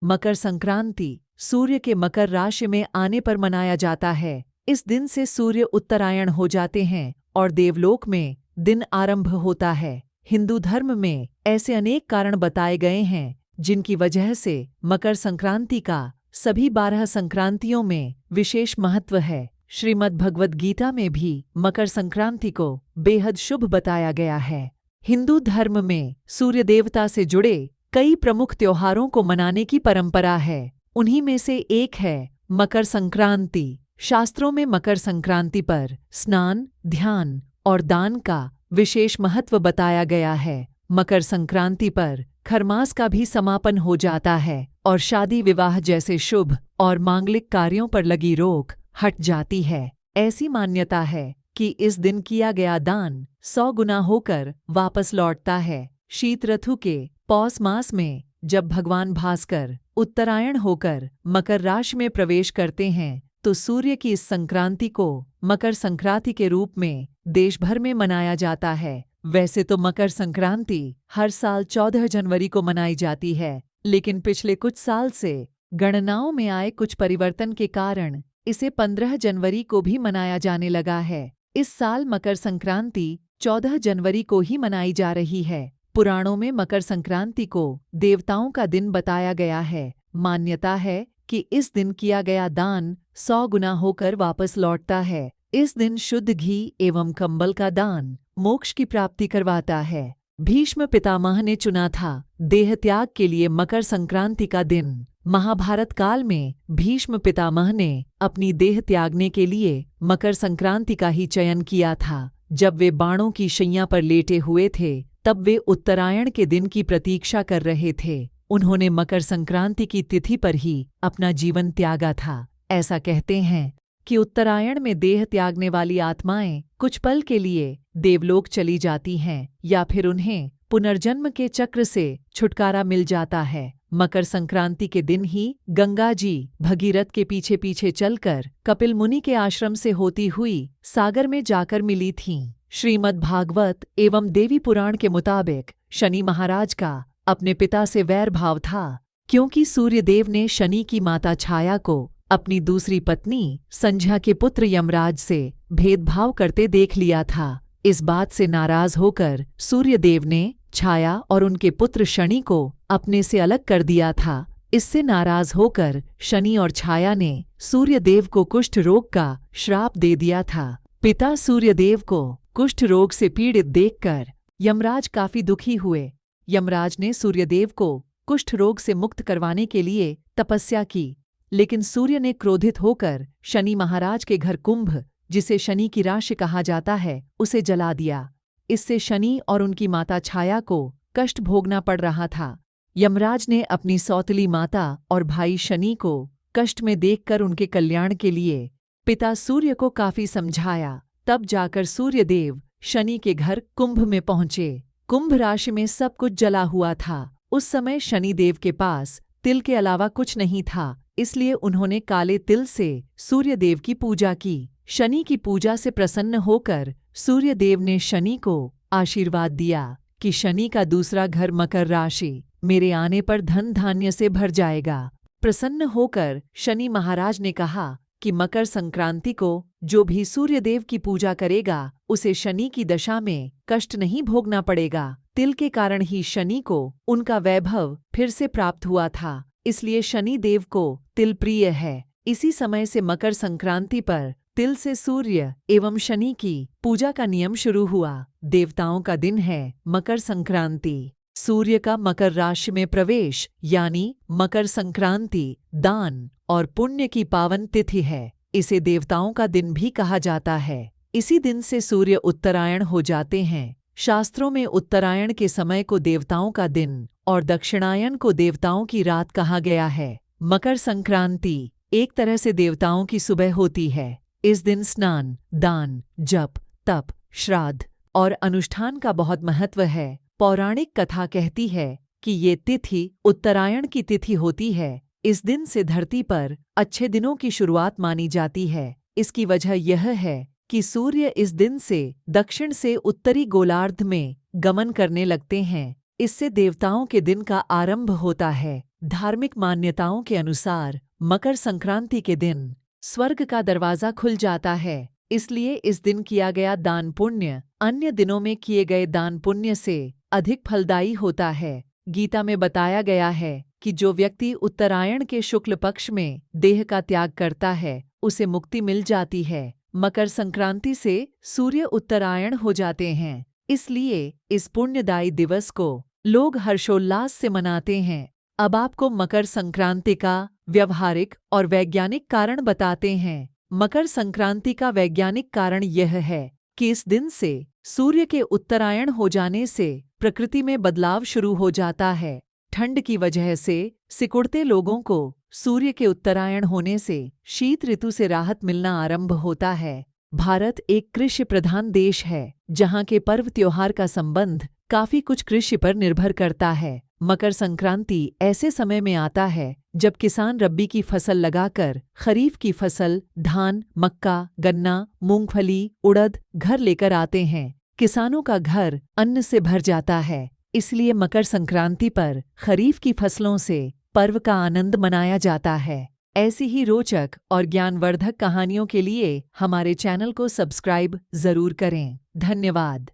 मकर संक्रांति सूर्य के मकर राशि में आने पर मनाया जाता है। इस दिन से सूर्य उत्तरायण हो जाते हैं और देवलोक में दिन आरंभ होता है। हिंदू धर्म में ऐसे अनेक कारण बताए गए हैं जिनकी वजह से मकर संक्रांति का सभी 12 संक्रांतियों में विशेष महत्व है। श्रीमद् भगवद गीता में भी मकर संक्रांति को बेहद शुभ बताया गया है। हिंदू धर्म में सूर्य देवता से जुड़े कई प्रमुख त्योहारों को मनाने की परंपरा है। उन्हीं में से एक है मकर संक्रांति। शास्त्रों में मकर संक्रांति पर स्नान, ध्यान और दान का विशेष महत्व बताया गया है। मकर संक्रांति पर खरमास का भी समापन हो जाता है और शादी विवाह जैसे शुभ और मांगलिक कार्यों पर लगी रोक हट जाती है। ऐसी मान्यता है कि इस दिन किया गया दान 100 गुना होकर वापस लौटता है। शीत ऋतु के पौष मास में जब भगवान भास्कर उत्तरायण होकर मकर राशि में प्रवेश करते हैं तो सूर्य की इस संक्रांति को मकर संक्रांति के रूप में देश भर में मनाया जाता है। वैसे तो मकर संक्रांति हर साल 14 जनवरी को मनाई जाती है, लेकिन पिछले कुछ साल से गणनाओं में आए कुछ परिवर्तन के कारण इसे 15 जनवरी को भी मनाया जाने लगा है। इस साल मकर संक्रांति 14 जनवरी को ही मनाई जा रही है। पुराणों में मकर संक्रांति को देवताओं का दिन बताया गया है। मान्यता है कि इस दिन किया गया दान 100 गुना होकर वापस लौटता है। इस दिन शुद्ध घी एवं कंबल का दान मोक्ष की प्राप्ति करवाता है। भीष्म पितामह ने चुना था देह त्याग के लिए मकर संक्रांति का दिन। महाभारत काल में भीष्म पितामह ने अपनी देह त्यागने के लिए मकर संक्रांति का ही चयन किया था। जब वे बाणों की शैया पर लेटे हुए थे तब वे उत्तरायण के दिन की प्रतीक्षा कर रहे थे। उन्होंने मकर संक्रांति की तिथि पर ही अपना जीवन त्यागा था। ऐसा कहते हैं कि उत्तरायण में देह त्यागने वाली आत्माएं कुछ पल के लिए देवलोक चली जाती हैं या फिर उन्हें पुनर्जन्म के चक्र से छुटकारा मिल जाता है। मकर संक्रांति के दिन ही गंगा जी भगीरथ के पीछे पीछे चलकर कपिल मुनि के आश्रम से होती हुई सागर में जाकर मिली थीं। श्रीमद् भागवत एवं देवी पुराण के मुताबिक शनि महाराज का अपने पिता से वैर भाव था, क्योंकि सूर्यदेव ने शनि की माता छाया को अपनी दूसरी पत्नी संध्या के पुत्र यमराज से भेदभाव करते देख लिया था। इस बात से नाराज होकर सूर्यदेव ने छाया और उनके पुत्र शनि को अपने से अलग कर दिया था। इससे नाराज होकर शनि और छाया ने सूर्यदेव को कुष्ठ रोग का श्राप दे दिया था। पिता सूर्यदेव को कुष्ठ रोग से पीड़ित देखकर यमराज काफी दुखी हुए। यमराज ने सूर्यदेव को कुष्ठ रोग से मुक्त करवाने के लिए तपस्या की, लेकिन सूर्य ने क्रोधित होकर शनि महाराज के घर कुंभ, जिसे शनि की राशि कहा जाता है, उसे जला दिया। इससे शनि और उनकी माता छाया को कष्ट भोगना पड़ रहा था। यमराज ने अपनी सौतेली माता और भाई शनि को कष्ट में देखकर उनके कल्याण के लिए पिता सूर्य को काफी समझाया। तब जाकर सूर्यदेव शनि के घर कुंभ में पहुंचे। कुंभ राशि में सब कुछ जला हुआ था। उस समय शनिदेव के पास तिल के अलावा कुछ नहीं था, इसलिए उन्होंने काले तिल से सूर्यदेव की पूजा की। शनि की पूजा से प्रसन्न होकर सूर्यदेव ने शनि को आशीर्वाद दिया कि शनि का दूसरा घर मकर राशि मेरे आने पर धन धान्य से भर जाएगा। प्रसन्न होकर शनि महाराज ने कहा कि मकर संक्रांति को जो भी सूर्यदेव की पूजा करेगा उसे शनि की दशा में कष्ट नहीं भोगना पड़ेगा। तिल के कारण ही शनि को उनका वैभव फिर से प्राप्त हुआ था, इसलिए शनि देव को तिल प्रिय है। इसी समय से मकर संक्रांति पर तिल से सूर्य एवं शनि की पूजा का नियम शुरू हुआ। देवताओं का दिन है मकर संक्रांति। सूर्य का मकर राशि में प्रवेश यानी मकर संक्रांति दान और पुण्य की पावन तिथि है। इसे देवताओं का दिन भी कहा जाता है। इसी दिन से सूर्य उत्तरायण हो जाते हैं। शास्त्रों में उत्तरायण के समय को देवताओं का दिन और दक्षिणायन को देवताओं की रात कहा गया है। मकर संक्रांति एक तरह से देवताओं की सुबह होती है। इस दिन स्नान, दान, जप, तप, श्राद्ध और अनुष्ठान का बहुत महत्व है। पौराणिक कथा कहती है कि ये तिथि उत्तरायण की तिथि होती है। इस दिन से धरती पर अच्छे दिनों की शुरुआत मानी जाती है। इसकी वजह यह है कि सूर्य इस दिन से दक्षिण से उत्तरी गोलार्ध में गमन करने लगते हैं। इससे देवताओं के दिन का आरंभ होता है। धार्मिक मान्यताओं के अनुसार मकर संक्रांति के दिन स्वर्ग का दरवाजा खुल जाता है, इसलिए इस दिन किया गया दान पुण्य अन्य दिनों में किए गए दान पुण्य से अधिक फलदायी होता है। गीता में बताया गया है कि जो व्यक्ति उत्तरायण के शुक्ल पक्ष में देह का त्याग करता है उसे मुक्ति मिल जाती है। मकर संक्रांति से सूर्य उत्तरायण हो जाते हैं, इसलिए इस पुण्यदायी दिवस को लोग हर्षोल्लास से मनाते हैं। अब आपको मकर संक्रांति का व्यवहारिक और वैज्ञानिक कारण बताते हैं। मकर संक्रांति का वैज्ञानिक कारण यह है कि इस दिन से सूर्य के उत्तरायण हो जाने से प्रकृति में बदलाव शुरू हो जाता है। ठंड की वजह से सिकुड़ते लोगों को सूर्य के उत्तरायण होने से शीत ऋतु से राहत मिलना आरंभ होता है। भारत एक कृषि प्रधान देश है, जहाँ के पर्व त्योहार का संबंध काफी कुछ कृषि पर निर्भर करता है। मकर संक्रांति ऐसे समय में आता है जब किसान रब्बी की फसल लगाकर खरीफ की फसल धान, मक्का, गन्ना, मूंगफली, उड़द घर लेकर आते हैं। किसानों का घर अन्न से भर जाता है, इसलिए मकर संक्रांति पर खरीफ की फसलों से पर्व का आनंद मनाया जाता है। ऐसी ही रोचक और ज्ञानवर्धक कहानियों के लिए हमारे चैनल को सब्सक्राइब जरूर करें। धन्यवाद।